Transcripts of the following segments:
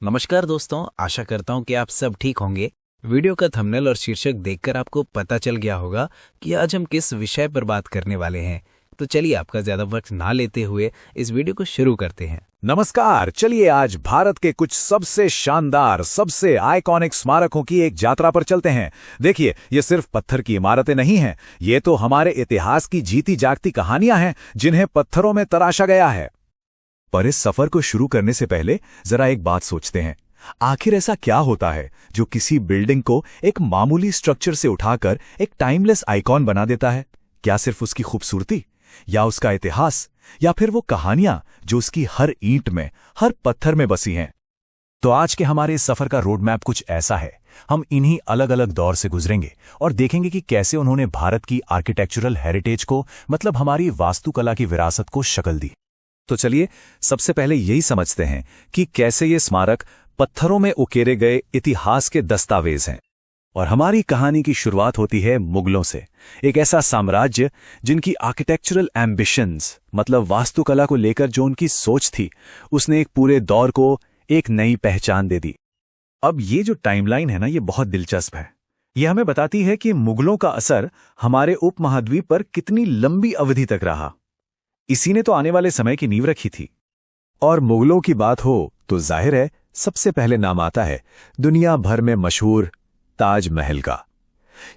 नमस्कार दोस्तों, आशा करता हूँ कि आप सब ठीक होंगे। वीडियो का थंबनेल और शीर्षक देखकर आपको पता चल गया होगा कि आज हम किस विषय पर बात करने वाले हैं। तो चलिए आपका ज्यादा वक्त ना लेते हुए इस वीडियो को शुरू करते हैं। नमस्कार। चलिए आज भारत के कुछ सबसे शानदार, सबसे आइकॉनिक स्मारकों की एक यात्रा पर चलते हैं। देखिए, ये सिर्फ पत्थर की इमारतें नहीं हैं, ये तो हमारे इतिहास की जीती जागती कहानियां हैं जिन्हें पत्थरों में तराशा गया है। पर इस सफर को शुरू करने से पहले जरा एक बात सोचते हैं। आखिर ऐसा क्या होता है जो किसी बिल्डिंग को एक मामूली स्ट्रक्चर से उठाकर एक टाइमलेस आइकॉन बना देता है? क्या सिर्फ उसकी खूबसूरती, या उसका इतिहास, या फिर वो कहानियां जो उसकी हर ईंट में, हर पत्थर में बसी हैं? तो आज के हमारे इस सफर का रोड मैप कुछ ऐसा है। हम इन्हीं अलग अलग दौर से गुजरेंगे और देखेंगे कि कैसे उन्होंने भारत की आर्किटेक्चरल हेरिटेज को, मतलब हमारी वास्तुकला की विरासत को शक्ल दी। तो चलिए सबसे पहले यही समझते हैं कि कैसे ये स्मारक पत्थरों में उकेरे गए इतिहास के दस्तावेज हैं। और हमारी कहानी की शुरुआत होती है मुगलों से, एक ऐसा साम्राज्य जिनकी आर्किटेक्चरल एम्बिशंस, मतलब वास्तुकला को लेकर जो उनकी सोच थी, उसने एक पूरे दौर को एक नई पहचान दे दी। अब ये जो टाइमलाइन है ना, ये बहुत दिलचस्प है। ये हमें बताती है कि मुगलों का असर हमारे उपमहाद्वीप पर कितनी लंबी अवधि तक रहा। इसी ने तो आने वाले समय की नींव रखी थी। और मुगलों की बात हो तो जाहिर है सबसे पहले नाम आता है दुनिया भर में मशहूर ताजमहल का।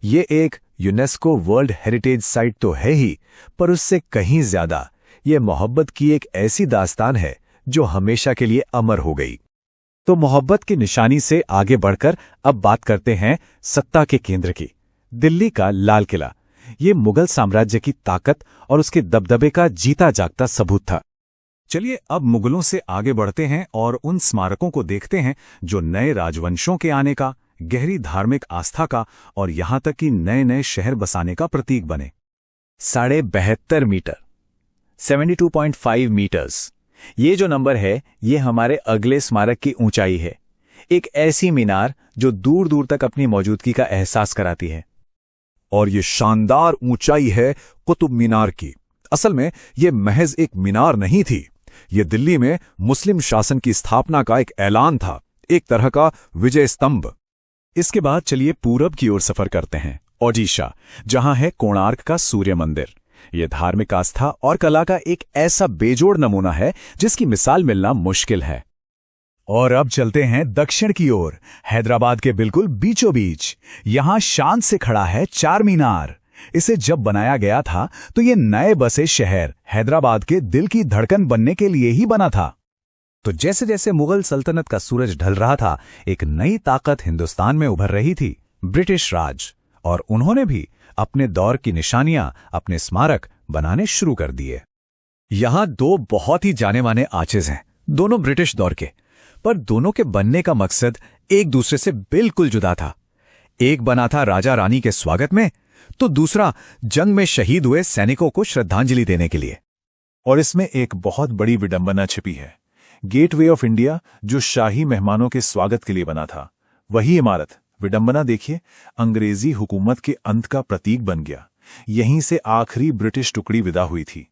ये एक यूनेस्को वर्ल्ड हेरिटेज साइट तो है ही, पर उससे कहीं ज्यादा ये मोहब्बत की एक ऐसी दास्तान है जो हमेशा के लिए अमर हो गई। तो मोहब्बत की निशानी से आगे बढ़कर अब बात करते हैं सत्ता के केंद्र की, दिल्ली का लाल किला। ये मुगल साम्राज्य की ताकत और उसके दबदबे का जीता जागता सबूत था। चलिए अब मुगलों से आगे बढ़ते हैं और उन स्मारकों को देखते हैं जो नए राजवंशों के आने का, गहरी धार्मिक आस्था का और यहां तक कि नए नए शहर बसाने का प्रतीक बने। 72.5 मीटर, 72.5 मीटर्स, ये जो नंबर है ये हमारे अगले स्मारक की ऊंचाई है। एक ऐसी मीनार जो दूर दूर तक अपनी मौजूदगी का एहसास कराती है। और ये शानदार ऊंचाई है कुतुब मीनार की। असल में ये महज एक मीनार नहीं थी, ये दिल्ली में मुस्लिम शासन की स्थापना का एक ऐलान था, एक तरह का विजय स्तंभ। इसके बाद चलिए पूरब की ओर सफर करते हैं, ओडिशा, जहां है कोणार्क का सूर्य मंदिर। ये धार्मिक आस्था और कला का एक ऐसा बेजोड़ नमूना है जिसकी मिसाल मिलना मुश्किल है। और अब चलते हैं दक्षिण की ओर, हैदराबाद के बिल्कुल बीचों बीच। यहां शान से खड़ा है चार मीनार। इसे जब बनाया गया था तो ये नए बसे शहर हैदराबाद के दिल की धड़कन बनने के लिए ही बना था। तो जैसे जैसे मुगल सल्तनत का सूरज ढल रहा था, एक नई ताकत हिंदुस्तान में उभर रही थी, ब्रिटिश राज। और उन्होंने भी अपने दौर की निशानियां, अपने स्मारक बनाने शुरू कर दिए। यहां दो बहुत ही जाने माने आर्चेज हैं, दोनों ब्रिटिश दौर के, पर दोनों के बनने का मकसद एक दूसरे से बिल्कुल जुदा था। एक बना था राजा रानी के स्वागत में, तो दूसरा जंग में शहीद हुए सैनिकों को श्रद्धांजलि देने के लिए। और इसमें एक बहुत बड़ी विडंबना छिपी है। गेटवे ऑफ इंडिया, जो शाही मेहमानों के स्वागत के लिए बना था, वही इमारत, विडंबना देखिए, अंग्रेजी हुकूमत के अंत का प्रतीक बन गया। यहीं से आखिरी ब्रिटिश टुकड़ी विदा हुई थी।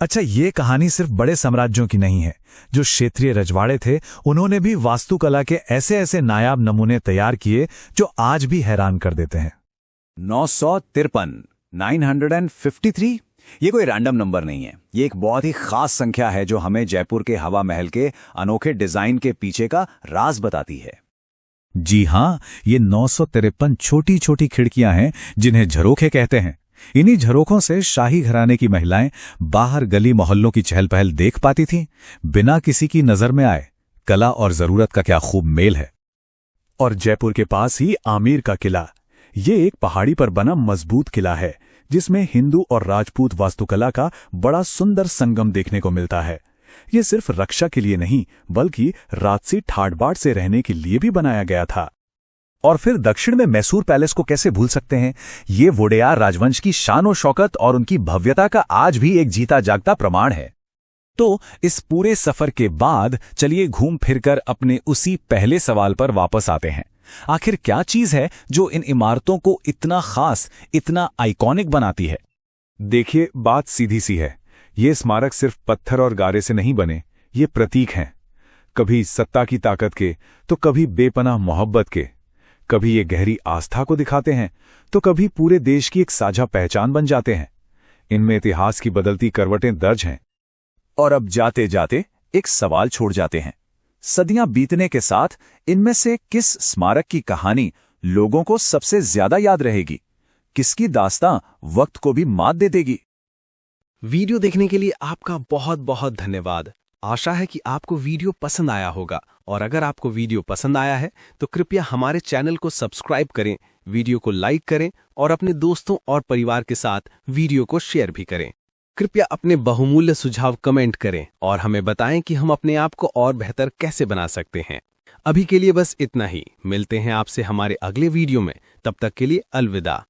अच्छा, ये कहानी सिर्फ बड़े साम्राज्यों की नहीं है। जो क्षेत्रीय रजवाड़े थे, उन्होंने भी वास्तुकला के ऐसे ऐसे नायाब नमूने तैयार किए जो आज भी हैरान कर देते हैं। 953, 953, ये कोई रैंडम नंबर नहीं है। ये एक बहुत ही खास संख्या है जो हमें जयपुर के हवा महल के अनोखे डिजाइन के पीछे का राज बताती है। जी हां, ये 953 छोटी छोटी खिड़कियां हैं जिन्हें झरोखे कहते हैं। इन्हीं झरोखों से शाही घराने की महिलाएं बाहर गली मोहल्लों की चहल पहल देख पाती थीं, बिना किसी की नजर में आए। कला और जरूरत का क्या खूब मेल है। और जयपुर के पास ही आमेर का किला, ये एक पहाड़ी पर बना मजबूत किला है जिसमें हिंदू और राजपूत वास्तुकला का बड़ा सुंदर संगम देखने को मिलता है। ये सिर्फ रक्षा के लिए नहीं, बल्कि राजसी ठाट-बाट से रहने के लिए भी बनाया गया था। और फिर दक्षिण में मैसूर पैलेस को कैसे भूल सकते हैं। ये वोडेयार राजवंश की शान और शौकत और उनकी भव्यता का आज भी एक जीता जागता प्रमाण है। तो इस पूरे सफर के बाद चलिए घूम फिरकर अपने उसी पहले सवाल पर वापस आते हैं। आखिर क्या चीज है जो इन इमारतों को इतना खास, इतना आइकॉनिक बनाती है? देखिए, बात सीधी सी है। ये स्मारक सिर्फ पत्थर और गारे से नहीं बने, ये प्रतीक हैं। कभी सत्ता की ताकत के, तो कभी बेपनाह मोहब्बत के। कभी ये गहरी आस्था को दिखाते हैं, तो कभी पूरे देश की एक साझा पहचान बन जाते हैं। इनमें इतिहास की बदलती करवटें दर्ज हैं। और अब जाते जाते एक सवाल छोड़ जाते हैं। सदियां बीतने के साथ इनमें से किस स्मारक की कहानी लोगों को सबसे ज्यादा याद रहेगी? किसकी दास्तां वक्त को भी मात दे देगी? वीडियो देखने के लिए आपका बहुत बहुत धन्यवाद। आशा है कि आपको वीडियो पसंद आया होगा, और अगर आपको वीडियो पसंद आया है तो कृपया हमारे चैनल को सब्सक्राइब करें, वीडियो को लाइक करें और अपने दोस्तों और परिवार के साथ वीडियो को शेयर भी करें। कृपया अपने बहुमूल्य सुझाव कमेंट करें और हमें बताएं कि हम अपने आप को और बेहतर कैसे बना सकते हैं। अभी के लिए बस इतना ही। मिलते हैं आपसे हमारे अगले वीडियो में। तब तक के लिए अलविदा।